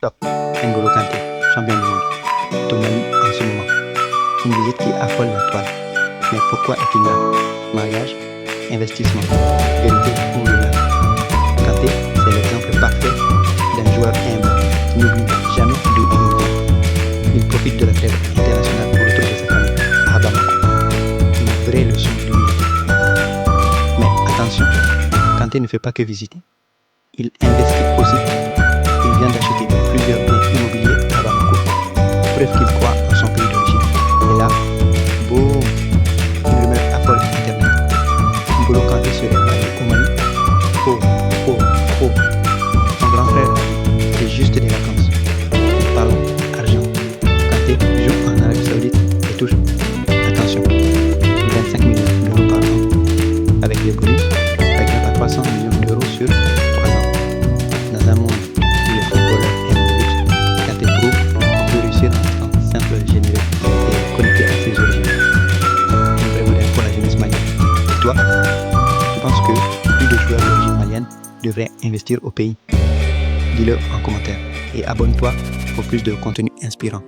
Top. N'Golo Kanté, champion du monde. Tonali en ce moment. Une visite qui affole la toile. Mais pourquoi est-il là? Mariage, investissement, vérité ou rumeur. Kanté, c'est l'exemple parfait d'un joueur humble qui n'oublie jamais d'où il vient. Il profite de la trêve internationale pour retrouver sa famille à Bamako. Une vraie leçon d'humilité. Mais attention, Kanté ne fait pas que visiter. Il investit aussi. Il vient d'acheter plusieurs biens immobiliers à Bamako. Preuve qu'il croit en son pays d'origine. Et là, boum, une rumeur affole Internet. N'Golo Kanté serait marié au Mali. Oh. Son grand frère c'est juste des vacances. Parlons argent. Kanté joue en Arabie Saoudite et touche, attention, 25 millions d'euros par an. Avec les bonus, par exemple à 300 millions d'euros sur 3 ans. Dans un monde où les footballeurs aiment le luxe, Kanté prouve qu'on peut réussir en étant simple, généreux et connecté à ses origines. Un vrai modèle pour la jeunesse malienne. Et toi, tu penses que plus de joueurs d'origine malienne devraient investir au pays? Dis-le en commentaire et abonne-toi pour plus de contenu inspirant.